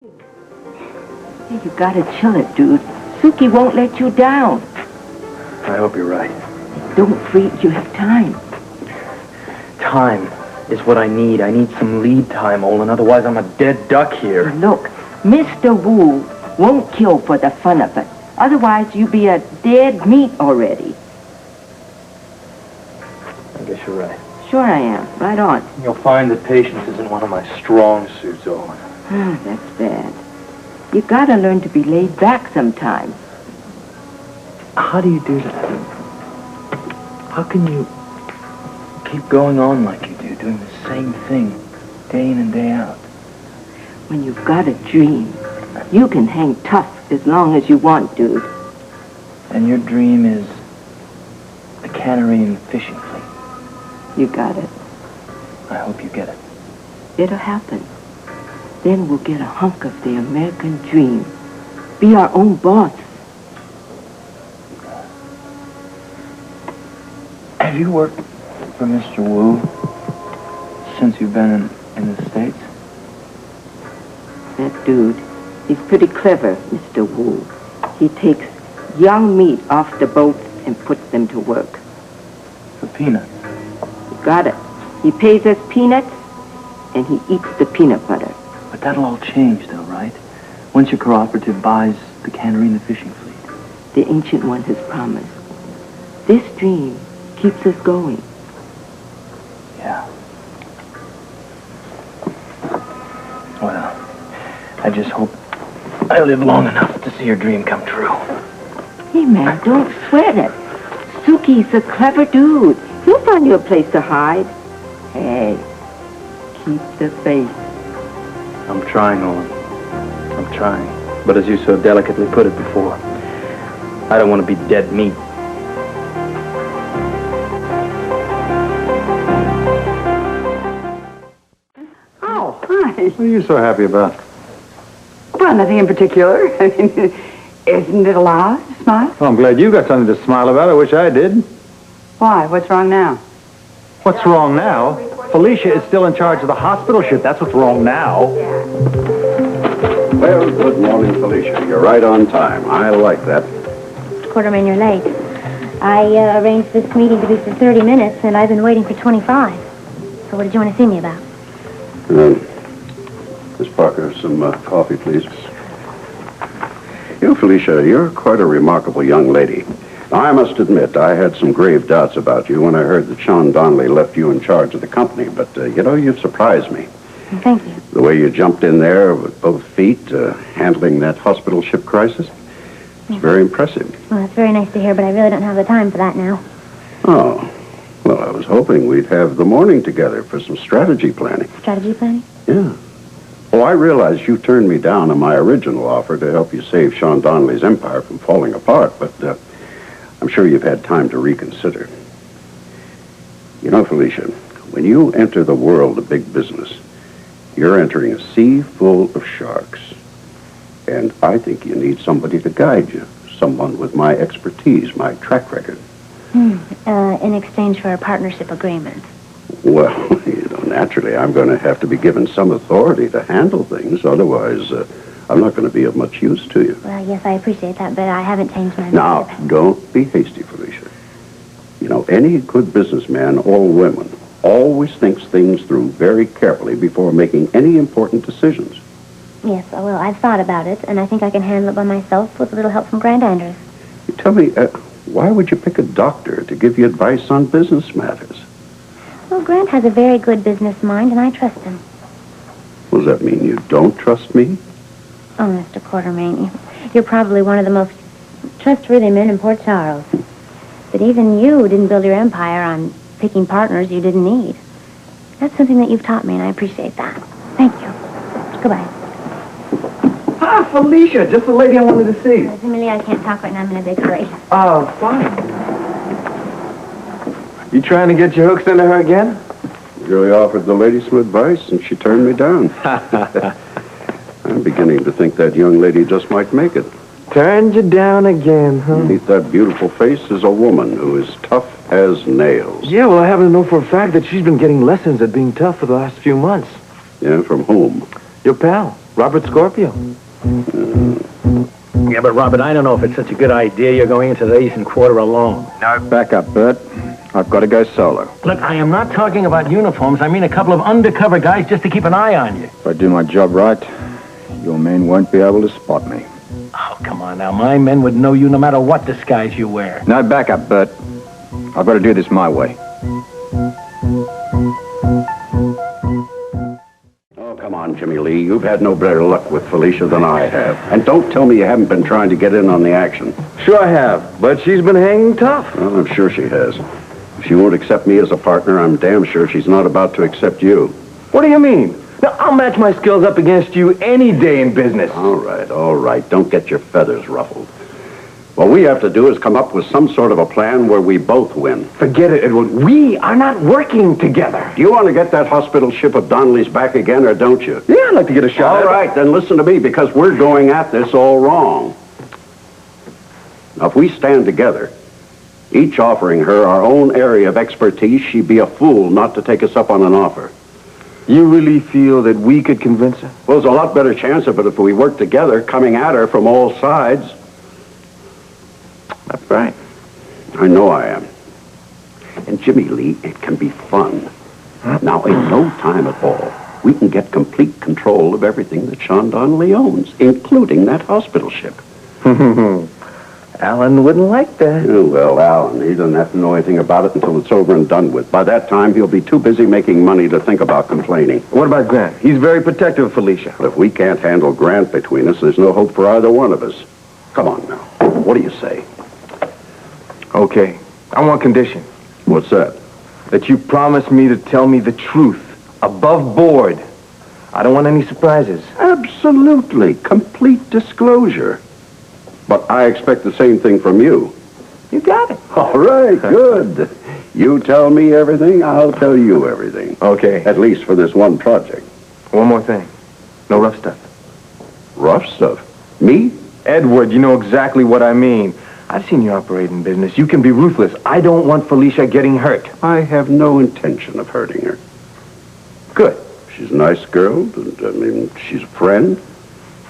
You gotta chill it, dude. Suki won't let you down. I hope you're right. Don't freak. You have time. Time is what I need. I need some lead time, Olin. Otherwise, I'm a dead duck here. Look, Mr. Wu won't kill for the fun of it. Otherwise, you'd be a dead meat already. I guess you're right. Sure I am. Right on. You'll find that patience isn't one of my strong suits, Olin. Ah, that's bad. You gotta learn to be laid back sometimes. How do you do that? How can you keep going on like you do, doing the same thing day in and day out? When you've got a dream, you can hang tough as long as you want, dude. And your dream is the cannery and fishing fleet. You got it. I hope you get it. It'll happen. Then we'll get a hunk of the American dream. Be our own boss. Have you worked for Mr. Wu since you've been in the States? That dude, he's pretty clever, Mr. Wu. He takes young meat off the boats and puts them to work. For peanuts? You got it. He pays us peanuts, and he eats the peanut butter. But that'll all change, though, right? Once your cooperative buys the cannery and the fishing fleet. The Ancient One has promised. This dream keeps us going. Yeah. Well, I just hope I live long enough to see your dream come true. Hey, man, don't sweat it. Suki's a clever dude. He'll find you a place to hide. Hey, keep the faith. I'm trying, Olin. I'm trying. But as you so delicately put it before, I don't want to be dead meat. Oh, hi. What are you so happy about? Well, nothing in particular. I mean, isn't it allowed to smile? Well, I'm glad you got something to smile about. I wish I did. Why? What's wrong now? What's wrong now? Felicia is still in charge of the hospital ship. That's what's wrong now. Well, good morning, Felicia. You're right on time. I like that. Quarterman, you're late. I arranged this meeting to be for 30 minutes, and I've been waiting for 25. So what did you want to see me about? Miss Parker, some coffee, please. You know, Felicia, you're quite a remarkable young lady. Now, I must admit, I had some grave doubts about you when I heard that Sean Donnelly left you in charge of the company. But, you know, you've surprised me. Thank you. The way you jumped in there with both feet, handling that hospital ship crisis, it's very impressive. Well, that's very nice to hear, but I really don't have the time for that now. Oh, well, I was hoping we'd have the morning together for some strategy planning. Strategy planning? Yeah. Oh, I realize you turned me down on my original offer to help you save Sean Donnelly's empire from falling apart, but I'm sure you've had time to reconsider. You know, Felicia, when you enter the world of big business, you're entering a sea full of sharks. And I think you need somebody to guide you, someone with my expertise, my track record. In exchange for a partnership agreement. Well, you know, naturally, I'm going to have to be given some authority to handle things. Otherwise, I'm not going to be of much use to you. Well, yes, I appreciate that, but I haven't changed my mind. Now, don't be hasty, Felicia. You know, any good businessman or woman always thinks things through very carefully before making any important decisions. Yes, well, I've thought about it, and I think I can handle it by myself with a little help from Grant Andrews. You tell me, why would you pick a doctor to give you advice on business matters? Well, Grant has a very good business mind, and I trust him. Does that mean you don't trust me? Oh, Mr. Quartermain, you're probably one of the most trustworthy men in Port Charles. But even you didn't build your empire on picking partners you didn't need. That's something that you've taught me, and I appreciate that. Thank you. Goodbye. Ah, Felicia, just the lady I wanted to see. Amelia, I can't talk right now. I'm in a big hurry. Oh, fine. You trying to get your hooks into her again? Really offered the lady some advice, and she turned me down. I'm beginning to think that young lady just might make it. Turned you down again, huh? Beneath that beautiful face is a woman who is tough as nails. Yeah, well, I happen to know for a fact that she's been getting lessons at being tough for the last few months. Yeah, from whom? Your pal, Robert Scorpio. Yeah, but Robert, I don't know if it's such a good idea you're going into the Eastern Quarter alone. No, back up, Bert. I've got to go solo. Look, I am not talking about uniforms. I mean a couple of undercover guys just to keep an eye on you. If I do my job right, your men won't be able to spot me. Oh, come on now. My men would know you no matter what disguise you wear. No, back up, Bert. I've got to do this my way. Oh, come on, Jimmy Lee. You've had no better luck with Felicia than I have. And don't tell me you haven't been trying to get in on the action. Sure I have, but she's been hanging tough. Well, I'm sure she has. If she won't accept me as a partner, I'm damn sure she's not about to accept you. What do you mean? Now, I'll match my skills up against you any day in business. All right. Don't get your feathers ruffled. What we have to do is come up with some sort of a plan where we both win. Forget it, Edward. We are not working together. Do you want to get that hospital ship of Donnelly's back again, or don't you? Yeah, I'd like to get a shot. All right, then listen to me, because we're going at this all wrong. Now, if we stand together, each offering her our own area of expertise, she'd be a fool not to take us up on an offer. You really feel that we could convince her? Well, there's a lot better chance of it if we work together, coming at her from all sides. That's right. I know I am. And Jimmy Lee, it can be fun. Now, in no time at all, we can get complete control of everything that Sean Donnelly owns, including that hospital ship. Alan wouldn't like that. Oh, well, Alan, he doesn't have to know anything about it until it's over and done with. By that time, he'll be too busy making money to think about complaining. What about Grant? He's very protective of Felicia. But if we can't handle Grant between us, there's no hope for either one of us. Come on now. What do you say? Okay. I want condition. What's that? That you promise me to tell me the truth. Above board. I don't want any surprises. Absolutely. Complete disclosure. But I expect the same thing from you. You got it. All right, good. You tell me everything, I'll tell you everything. Okay. At least for this one project. One more thing. No rough stuff. Rough stuff? Me? Edward, you know exactly what I mean. I've seen you operate in business. You can be ruthless. I don't want Felicia getting hurt. I have no intention of hurting her. Good. She's a nice girl. And, she's a friend.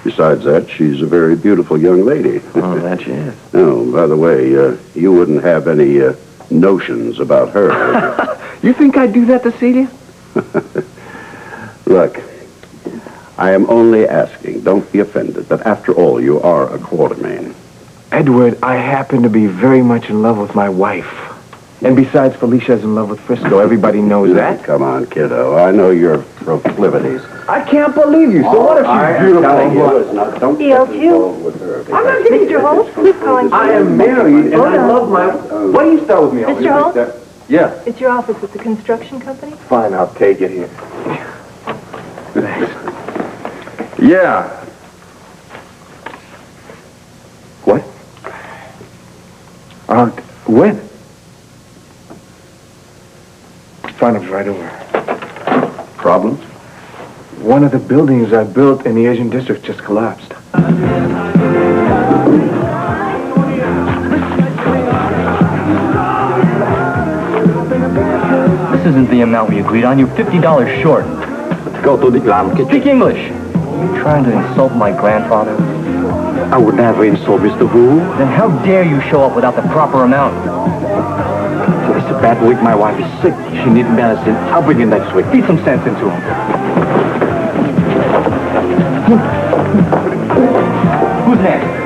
Besides that, she's a very beautiful young lady. Oh, that she is. Oh, by the way, you wouldn't have any notions about her. You think I'd do that to Celia? Look, I am only asking, don't be offended, but after all, you are a quartermain. Edward, I happen to be very much in love with my wife. And besides, Felicia's in love with Frisco. Everybody knows that. Come on, kiddo. I know your proclivities. I can't believe you. So what if she's beautiful? Don't get involved with her. I'm not Mr. Holt. Who's calling? I am married, and I love my... Why do you start with me? Mr. Holt? Yeah. It's your office at the construction company? Fine, I'll take it here. Thanks. Yeah. What? When? Find him right over. Problems? One of the buildings I built in the Asian district just collapsed. This isn't the amount we agreed on. You're $50 short. Go to the glam kitchen. Speak English. You trying to insult my grandfather? I would never insult Mr. Wu. Then how dare you show up without the proper amount? It's a bad week. My wife is sick. She needs medicine. I'll bring you next week. Feed some sense into him. Who's next?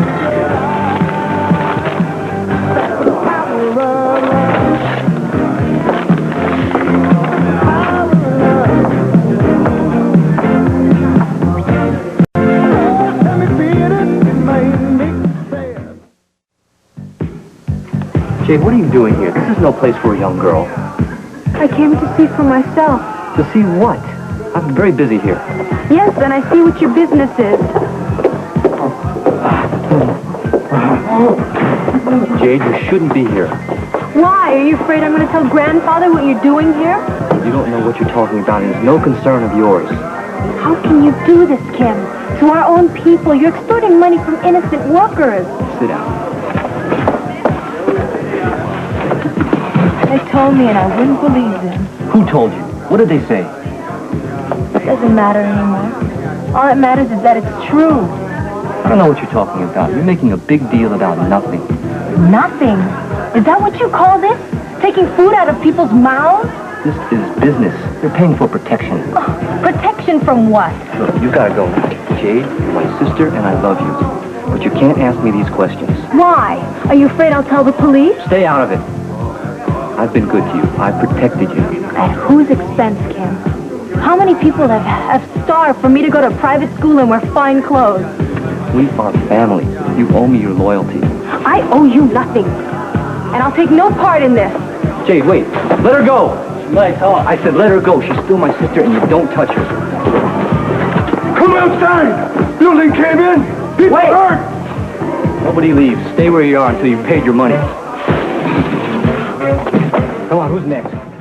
Jade, what are you doing here? This is no place for a young girl. I came to see for myself. To see what? I'm very busy here. Yes, and I see what your business is. Jade, you shouldn't be here. Why? Are you afraid I'm going to tell Grandfather what you're doing here? You don't know what you're talking about, and it's no concern of yours. How can you do this, Kim? To our own people. You're extorting money from innocent workers. Sit down. They told me and I wouldn't believe them. Who told you? What did they say? It doesn't matter anymore. All that matters is that it's true. I don't know what you're talking about. You're making a big deal about nothing. Nothing. Is that what you call this? Taking food out of people's mouths? This is business. They're paying for protection. Oh, protection from what? Look, you gotta go. Jade, you're my sister, and I love you. But you can't ask me these questions. Why? Are you afraid I'll tell the police? Stay out of it. I've been good to you. I've protected you. At whose expense, Kim? How many people have starved for me to go to private school and wear fine clothes? We are family. You owe me your loyalty. I owe you nothing. And I'll take no part in this. Jade, wait. Let her go. Let her talk. I said let her go. She's still my sister, and you don't touch her. Come outside! Building came in! People hurt! Nobody leaves. Stay where you are until you've paid your money. Come on, who's next?